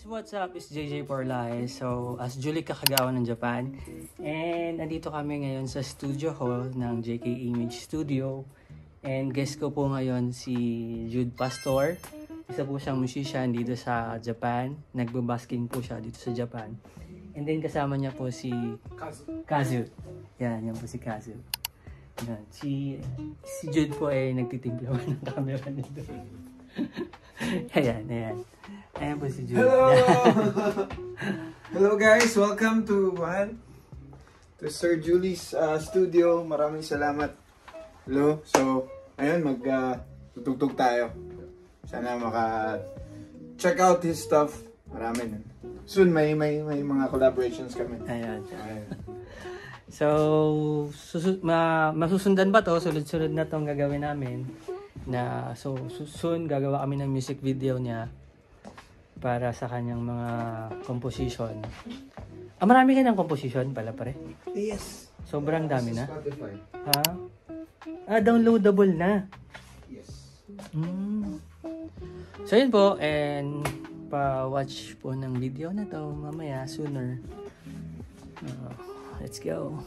what's up? It's JJ Porlay. So, as Julie Kakagawa ng Japan. And nandito kami ngayon sa studio hall ng JK Image Studio. And guest ko po ngayon si Jude Pastor. Isa po siyang musician dito sa Japan. Nagbabasking po siya dito sa Japan. And then kasama niya po si Kazu. Yan po si Kazu. Yan. Si Jude po ay nagtitimpla ng camera nito. Ayan. Ayan po si Jude. Hello! Hello guys! Welcome to Sir Julie's studio. Maraming salamat. Hello. So, ayun, tutugtog tayo. Sana check out his stuff. Marami nun. Soon may mga collaborations kami. Ayan. So, masusundan ba to? Sunod-sunod na tong gagawin namin. So, soon gagawa kami ng music video niya para sa kanyang mga composition. Marami ka ng composition pala pare? Yes. Sobrang dami na? Spotify. Ha? Downloadable na? Yes. So, yun po. And pa-watch po ng video na to mamaya, sooner. Let's go.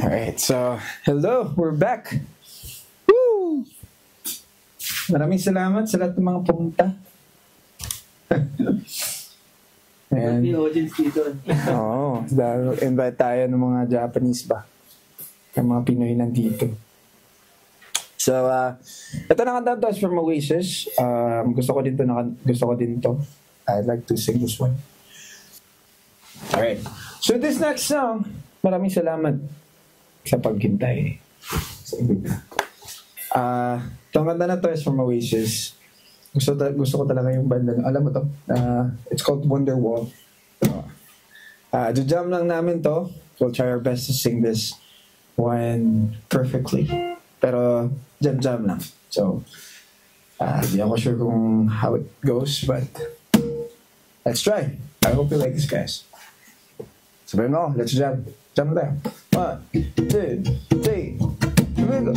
Alright, so, hello, we're back. Woo! Maraming salamat sa lahat ng mga pumunta. Ayan. May audience dito. Oo, invite tayo ng mga Japanese ba? Yung mga Pinoy nandito. So, ito na kanta to from Oasis. Gusto ko din to. I'd like to sing this one. Alright, so this next song, maraming salamat sa paghintay. Itong kanta na to is from Oasis. Gusto ko talaga yung banda. Alam mo to? It's called Wonderwall. Jam lang namin to. We'll try our best to sing this one perfectly. Pero jam lang. So, di ako sure kung how it goes, but let's try. I hope you like this, guys. Sabihin mo, let's jam. Jam tayo. 1, 2, 3, here we go.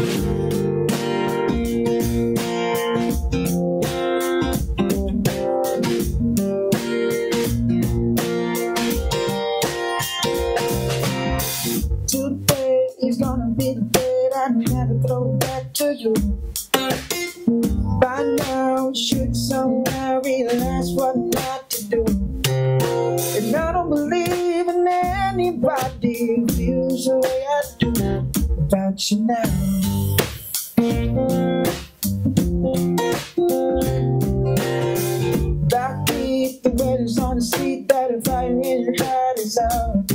Today is gonna be the day that I never throw back to you. By now, should somewhere realize what not to do. And I don't believe in anybody who feels the way I do about you now. Backbeat, the weather's on the street, that the fire in your heart is out.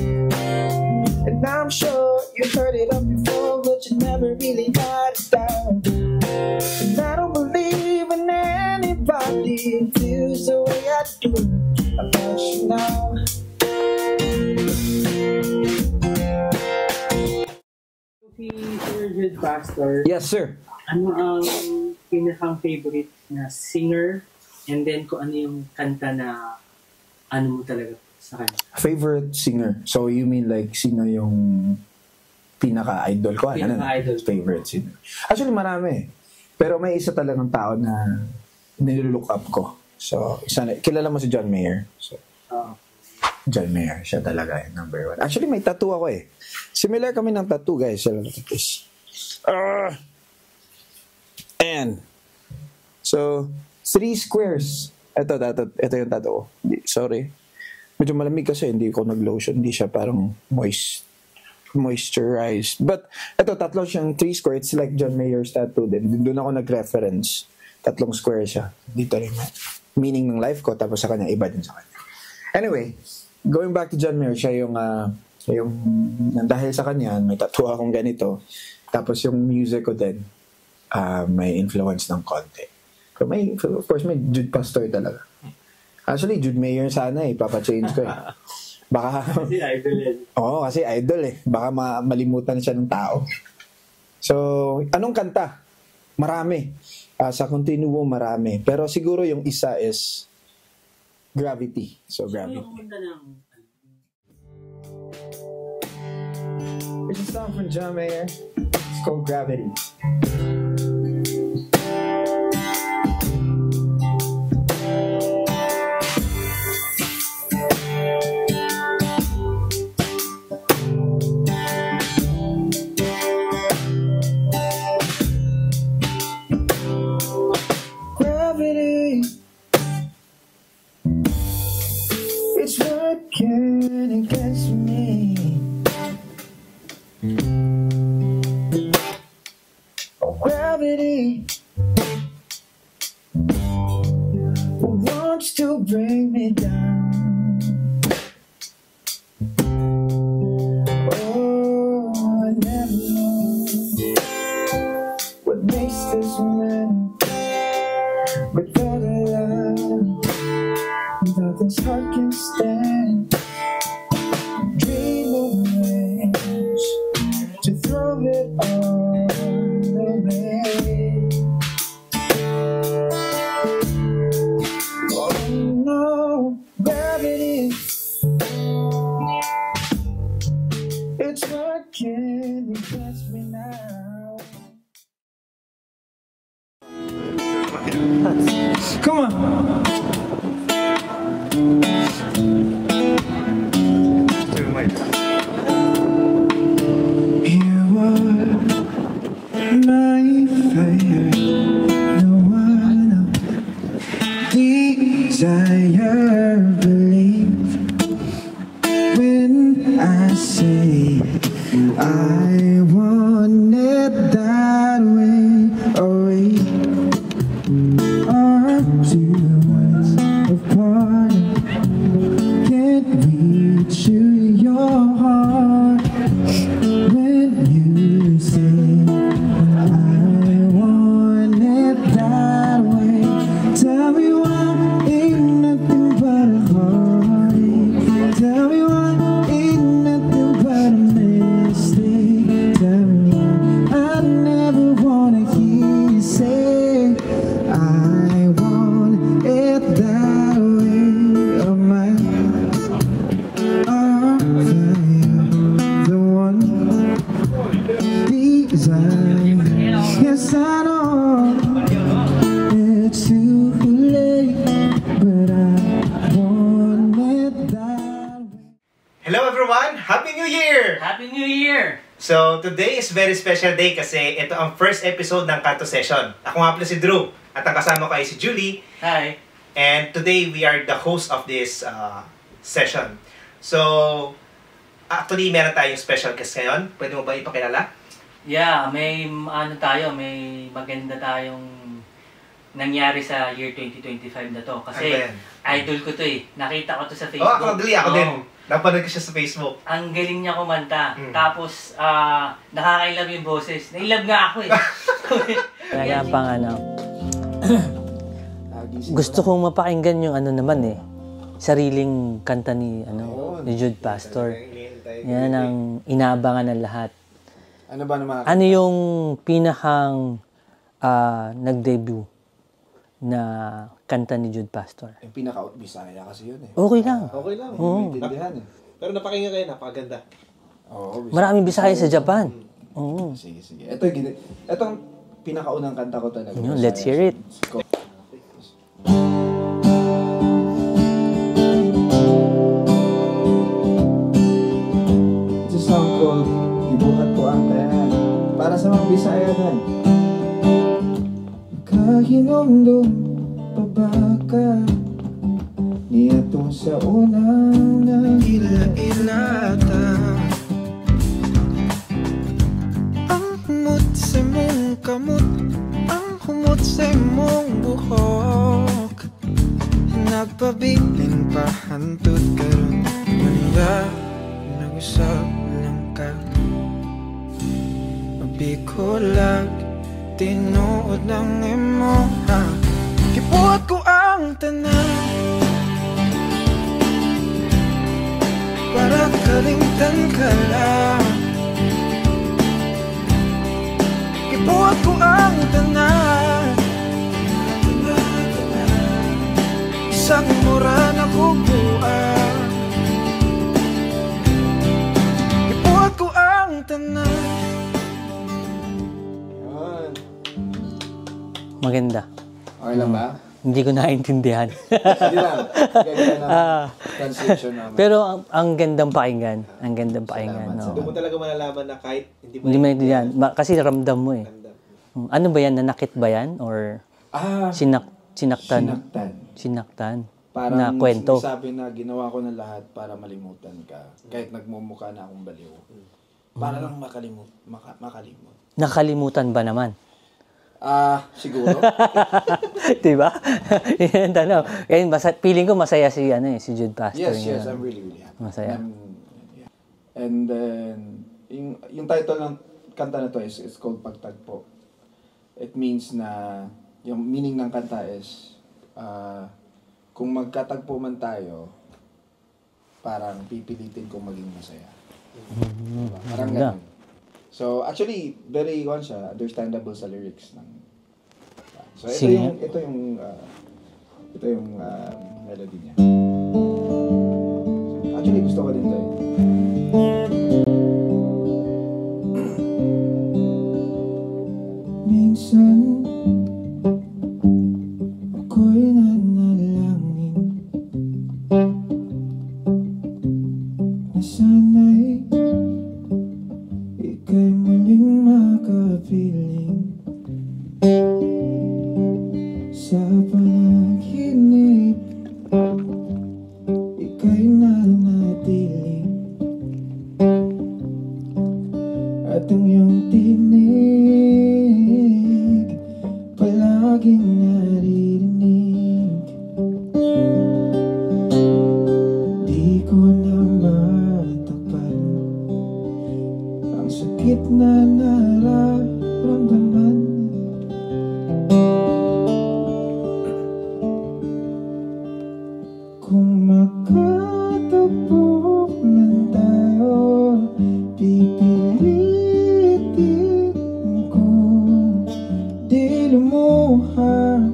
And I'm sure you heard it up before, but you never really had it down. And I don't believe in anybody who feels the way I do about you now. Si Sir Jude Pastor, Yes, sir. ano ang pinakang favorite na singer, and then kung ano yung kanta na ano mo talaga sa kanya? Favorite singer. So you mean like sino yung pinaka-idol ko? Pinaka-idol. Favorite singer. Actually marami. Pero may isa talagang tao na nilook up ko. So, kilala mo si John Mayer. So, John Mayer, siya talaga yung number 1. Actually, may tattoo ako eh. Similar kami ng tattoo, guys. And, so, 3 squares. Ito yung tattoo ko. Sorry. medyo malamig kasi hindi ko nag-lotion, hindi siya parang moisturized. But ito, tatlo siyang 3 square. It's like John Mayer's tattoo din. Doon ako nag-reference. 3 square siya. Dito rin meaning ng life ko, tapos sa kanya, iba din sa kanya. Anyway, going back to John Mayer, siya yung dahil sa kanya, may tattoo akong ganito. Tapos yung music ko din, may influence ng konti. So of course, may Jude Pastor talaga. Actually, Jude Mayer sana papachange ko Baka... Kasi idol Oo, kasi idol Baka malimutan siya ng tao. So, anong kanta? Marami. Sa Continuo, marami. Pero siguro yung isa is Gravity. So, Gravity. There's a song from John Mayer. It's called Gravity. Gravity, it's working against me. Gravity wants to bring me down. Oh, I never know what makes this man without a love, without this heart can stand. Dream of ways to throw it all away. Oh no, gravity, it's working against me now. Come on. You are my fire, the one of desire. Believe when I say I want it that way. Away. Our two worlds apart, can't reach your heart when you say I want it that way. Tell me why ain't nothing but a heartache. Tell me why ain't nothing but a mistake. Tell me why I never wanna hear you say I want it that way. Oh my, the one desire. Yes, I know it's too late, but I want it that way. Hello everyone! Happy New Year! Happy New Year! So, today is very special day kasi ito ang first episode ng Kanto Session. Ako nga pala si Drew at ang kasama ko ay si Julie. Hi! And today, we are the host of this session. So, actually, meron tayong special guest ngayon. Pwede mo ba ipakilala? Yeah, may may maganda tayong nangyari sa year 2025 na to. Kasi Ano yan? idol ko to Nakita ko to sa Oh, Facebook. ako din. Napanood ko siya sa Facebook. Ang galing niya kumanta. Mm. Tapos, nakaka-love yung boses. Na-love nga ako Kaya pang gusto kong mapakinggan yung sariling kanta ni ni Jude Pastor. Yan ang inaabangan ng lahat. Ano ba naman? Ano yung pinakang nag-debut na kanta ni Jude Pastor? Yung pinaka-Bisaya kasi yun Okay lang. Okay lang. Maintindihan Pero napakinggan kayo, napakaganda. Oo, Maraming Bisaya sa Japan. Oo. Sige. Itong pinakaunang kanta ko talaga. Yun, let's hear it. It's a song called Ibuhat Ko Ang Tayan. Para sa mga Bisaya nan. Kahinumdum pabaka niya to mo sa unang nagila-ilata. Ang humot sa mong kamot, ang humot sa mong buhok, nagpabiling pa hantod karon. Manda, nag-usap lang ka. Mabikulag, tinuod ng emo ha. Kibuhat ko ang tanan para kalimtan ka lang. Kibuhat ko ang tanan isang mura na kukuan. Kibuhat ko ang tanan. Yan. Maganda. Okay lang ba? Hindi ko naintindihan. Hindi lang. Gagawin ng translation naman. Pero ang gandang pakinggan. Ang gandang pakinggan. Salamat, No. Doon mo talaga malalaman na kahit hindi mo Hindi mo naintindihan. Kasi ramdam mo eh. Ganda. Ano ba yan? Nanakit ba yan? Or sinaktan? Sinaktan. Parang na kwento? sinasabi na ginawa ko na lahat para malimutan ka. Kahit nagmumukha na akong baliw. Para lang makalimut. Nakalimutan ba naman? Siguro. Diba? Yan tanong. Feeling ko masaya si Jude Pastor. Yes, I'm really happy. Masaya. Yeah. And then, yung title ng kanta na to is called Pagtagpo. It means na, yung meaning ng kanta is, kung magkatagpo man tayo, parang pipilitin kong maging masaya. Diba? Parang ganun. So, actually, very, understandable sa lyrics ng. So, ito yung melody niya. Actually, gusto ko din to eh. Minsan, ako'y nanalangin na sana'y ika'y muling makapiling sa panaginip, ika'y nanatiling at ang iyong tinig palaging naririnig. Di ko na matakpan ang sakit na nararamdaman. Kung makatagpo man tayo, pipilitin ko di lumuha.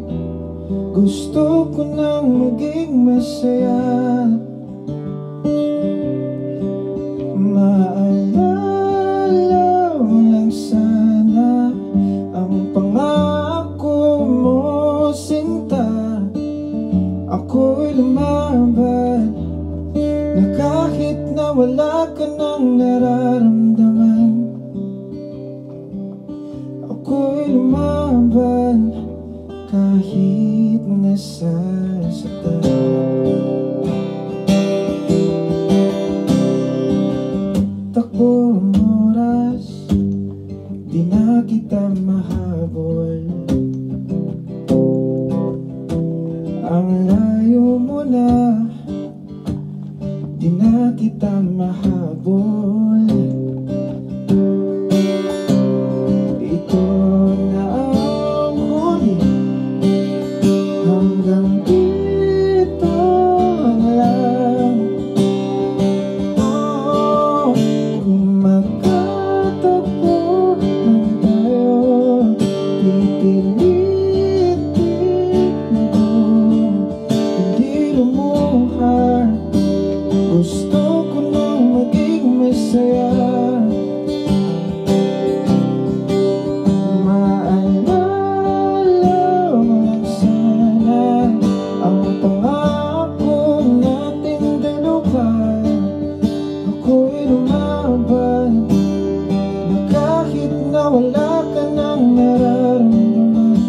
Gusto ko nang maging masaya. Maalala mo lang sana ang pangako mo, sinta. Ako'y lumaban na kahit na wala ka nang nararamdaman. Ako'y lumaban kahit nasasaktan. Takbo ang oras, di na kita mahabol. Ang layo mo na, di na kita mahabol. Ito na ang huli, hanggang dito na lang. Oh, kung magkatagpo man tayo, pipilitin ko hindi lumuha. Gusto ko nang maging masaya. Maalala mo lang sana ang pangako nating dalawa. Ako'y lumaban na kahit na wala ka nang nararamdaman.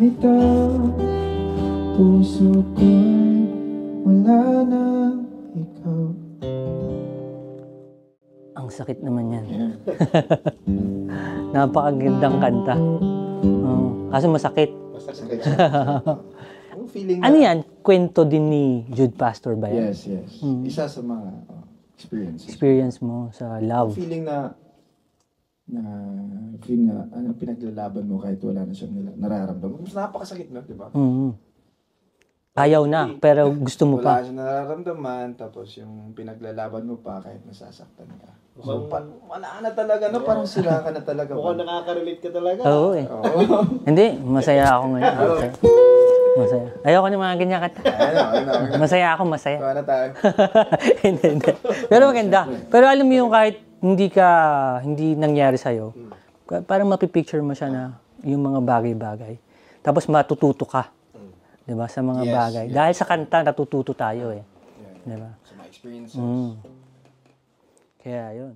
kita, puso ko'y wala na ikaw. Ang sakit naman yan. Yeah. Napakagandang kanta. Kaso masakit. Sakit siya. Ang feeling Ano yan? Kwento din ni Jude Pastor ba yan? Yes, yes. Isa sa mga experiences. Experience mo sa love. Feeling na feeling na pinaglalaban mo kahit wala na siyang nararamdaman. Mas napakasakit na, di ba? Ayaw na, pero gusto mo Wala pa. siyang nararamdaman, tapos yung pinaglalaban mo pa kahit nasasaktan ka. So, wala na talaga, no? Parang sira ka na talaga. Mukhang nakaka-relate ka talaga. Oo eh. Oo. Hindi, masaya ako ngayon. Masaya. Ayoko ng mga ganyan kanta. Ano. Masaya ako, masaya. Kuha na tayo. Hindi. Pero maganda. Pero alam mo yung kahit hindi nangyari sa'yo, parang mapipicture mo siya na yung mga bagay-bagay. Tapos matututo ka. Diba? Sa mga Yes, bagay. yes. Dahil sa kanta, natututo tayo eh. Diba? Sa mga experiences. Kaya yun.